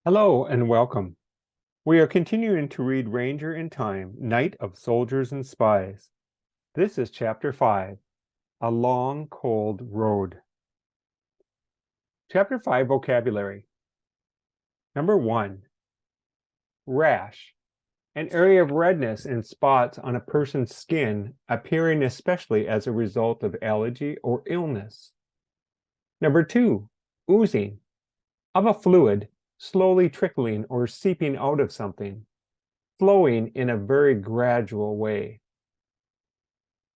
Hello and welcome. We are continuing to read Ranger in Time, Night of Soldiers and Spies. This is Chapter 5, A Long Cold Road. Chapter 5 Vocabulary. Number 1, rash. An area of redness and spots on a person's skin, appearing especially as a result of allergy or illness. Number 2, oozing. Of a fluid, slowly trickling or seeping out of something, flowing in a very gradual way.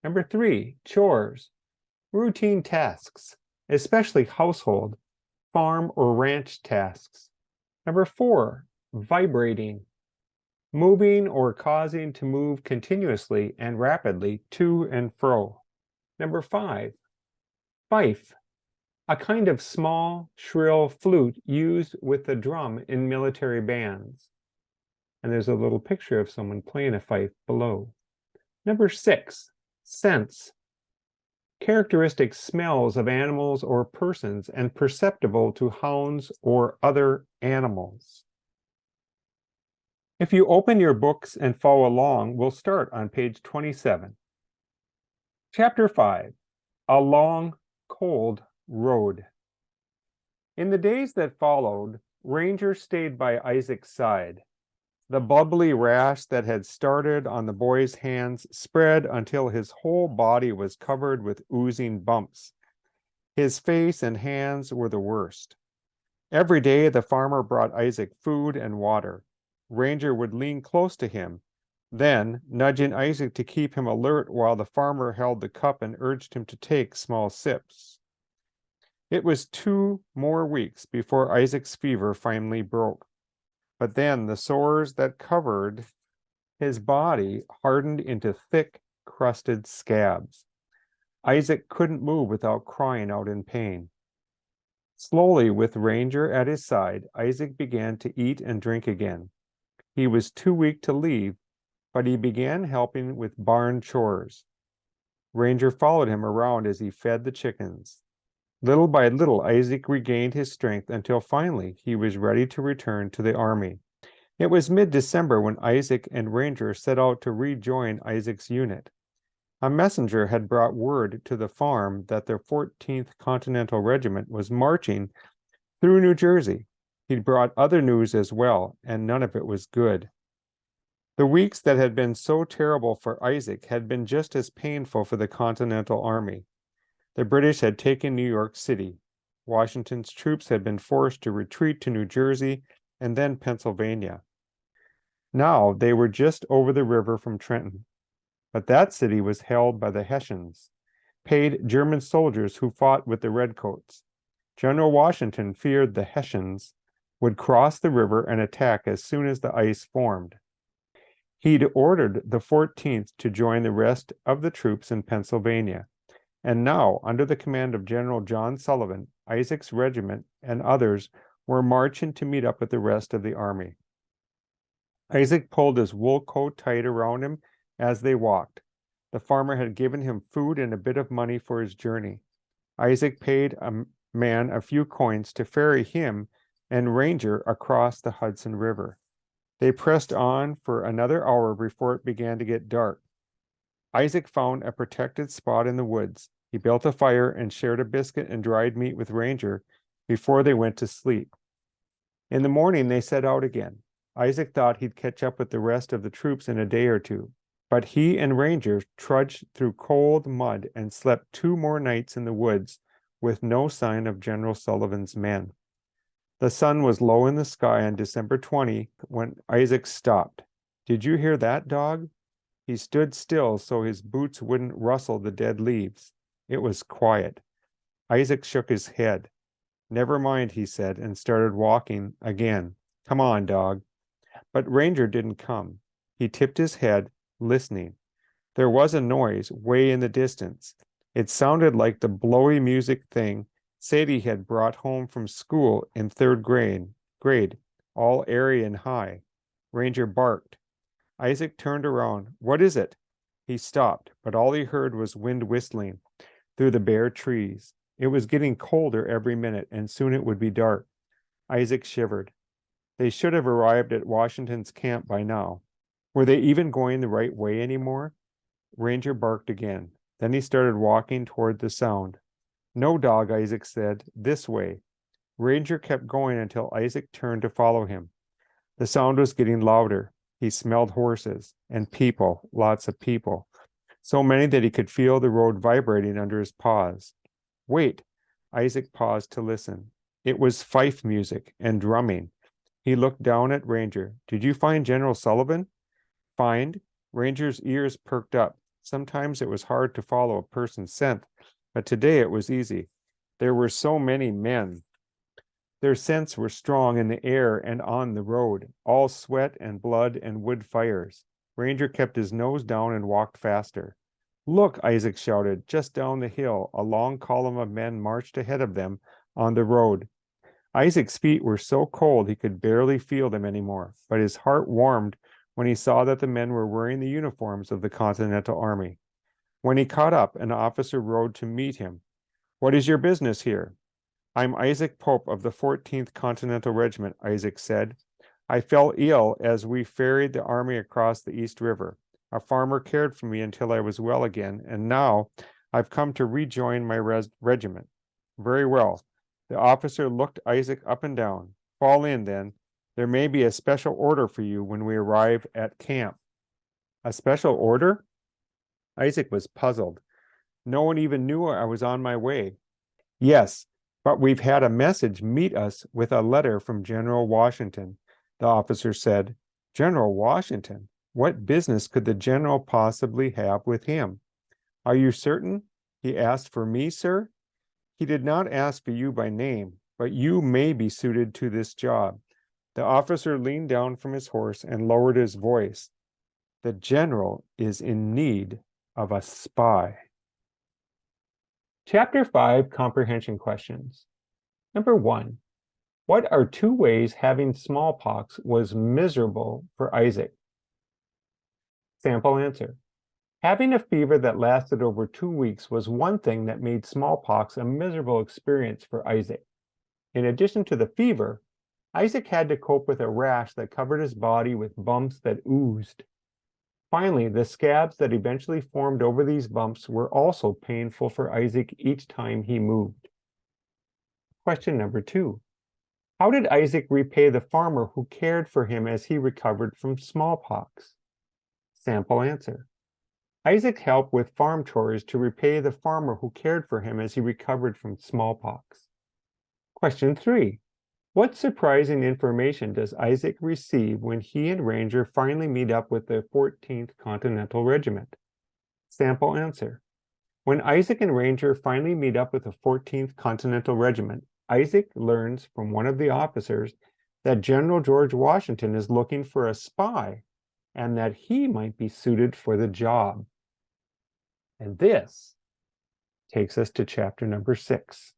Number 3, chores, routine tasks, especially household, farm, or ranch tasks. Number 4, vibrating, moving or causing to move continuously and rapidly to and fro. Number 5, fife, a kind of small, shrill flute used with the drum in military bands. And there's a little picture of someone playing a fife below. Number 6, sense, characteristic smells of animals or persons and perceptible to hounds or other animals. If you open your books and follow along, we'll start on page 27. Chapter 5, A Long, Cold Road. In the days that followed, Ranger stayed by Isaac's side. The bubbly rash that had started on the boy's hands spread until his whole body was covered with oozing bumps. His face and hands were the worst. Every day the farmer brought Isaac food and water. Ranger would lean close to him, then, nudging Isaac to keep him alert while the farmer held the cup and urged him to take small sips. It was 2 more weeks before Isaac's fever finally broke. But then the sores that covered his body hardened into thick, crusted scabs. Isaac couldn't move without crying out in pain. Slowly, with Ranger at his side, Isaac began to eat and drink again. He was too weak to leave, but he began helping with barn chores. Ranger followed him around as he fed the chickens. Little by little, Isaac regained his strength until finally he was ready to return to the army. It was mid-December when Isaac and Ranger set out to rejoin Isaac's unit. A messenger had brought word to the farm that the 14th Continental Regiment was marching through New Jersey. He'd brought other news as well, and none of it was good. The weeks that had been so terrible for Isaac had been just as painful for the Continental Army. The British had taken New York City. Washington's troops had been forced to retreat to New Jersey and then Pennsylvania. Now they were just over the river from Trenton. But that city was held by the Hessians, paid German soldiers who fought with the Redcoats. General Washington feared the Hessians would cross the river and attack as soon as the ice formed. He'd ordered the 14th to join the rest of the troops in Pennsylvania. And now, under the command of General John Sullivan, Isaac's regiment and others were marching to meet up with the rest of the army. Isaac pulled his wool coat tight around him as they walked. The farmer had given him food and a bit of money for his journey. Isaac paid a man a few coins to ferry him and Ranger across the Hudson River. They pressed on for another hour before it began to get dark. Isaac found a protected spot in the woods. He built a fire and shared a biscuit and dried meat with Ranger before they went to sleep. In the morning, they set out again. Isaac thought he'd catch up with the rest of the troops in a day or two, but he and Ranger trudged through cold mud and slept 2 more nights in the woods with no sign of General Sullivan's men. The sun was low in the sky on December 20 when Isaac stopped. "Did you hear that, dog?" He stood still so his boots wouldn't rustle the dead leaves. It was quiet. Isaac shook his head. "Never mind," he said, and started walking again. "Come on, dog." But Ranger didn't come. He tipped his head, listening. There was a noise way in the distance. It sounded like the blowy music thing Sadie had brought home from school in 3rd grade, all airy and high. Ranger barked. Isaac turned around. "What is it?" He stopped, but all he heard was wind whistling through the bare trees. It was getting colder every minute, and soon it would be dark. Isaac shivered. They should have arrived at Washington's camp by now. Were they even going the right way anymore? Ranger barked again. Then he started walking toward the sound. No, dog, Isaac said. This way. Ranger kept going until Isaac turned to follow him. The sound was getting louder. He smelled horses and people, lots of people. So many that he could feel the road vibrating under his paws. Wait. Isaac paused to listen. It was fife music and drumming. He looked down at Ranger. Did you find General Sullivan? Find? Ranger's ears perked up. Sometimes it was hard to follow a person's scent, but today it was easy. There were so many men. Their scents were strong in the air and on the road, all sweat and blood and wood fires. Ranger kept his nose down and walked faster. Look, Isaac shouted. Just down the hill, a long column of men marched ahead of them on the road. Isaac's feet were so cold he could barely feel them anymore, but his heart warmed when he saw that the men were wearing the uniforms of the Continental Army. When he caught up, an officer rode to meet him. What is your business here? I'm Isaac Pope of the 14th Continental Regiment, Isaac said. I fell ill as we ferried the army across the East River. A farmer cared for me until I was well again, and now I've come to rejoin my regiment. Very well. The officer looked Isaac up and down. Fall in, then. There may be a special order for you when we arrive at camp. A special order? Isaac was puzzled. No one even knew I was on my way. Yes, but we've had a message meet us with a letter from General Washington, the officer said. General Washington? What business could the general possibly have with him? Are you certain? He asked for me, sir? He did not ask for you by name, but you may be suited to this job. The officer leaned down from his horse and lowered his voice. The general is in need of a spy. Chapter 5, Comprehension Questions. Number 1. What are 2 ways having smallpox was miserable for Isaac? Sample answer. Having a fever that lasted over 2 weeks was one thing that made smallpox a miserable experience for Isaac. In addition to the fever, Isaac had to cope with a rash that covered his body with bumps that oozed. Finally, the scabs that eventually formed over these bumps were also painful for Isaac each time he moved. Question number 2. How did Isaac repay the farmer who cared for him as he recovered from smallpox? Sample answer. Isaac helped with farm chores to repay the farmer who cared for him as he recovered from smallpox. Question 3. What surprising information does Isaac receive when he and Ranger finally meet up with the 14th Continental Regiment? Sample answer. When Isaac and Ranger finally meet up with the 14th Continental Regiment, Isaac learns from one of the officers that General George Washington is looking for a spy and that he might be suited for the job. And this takes us to chapter number 6.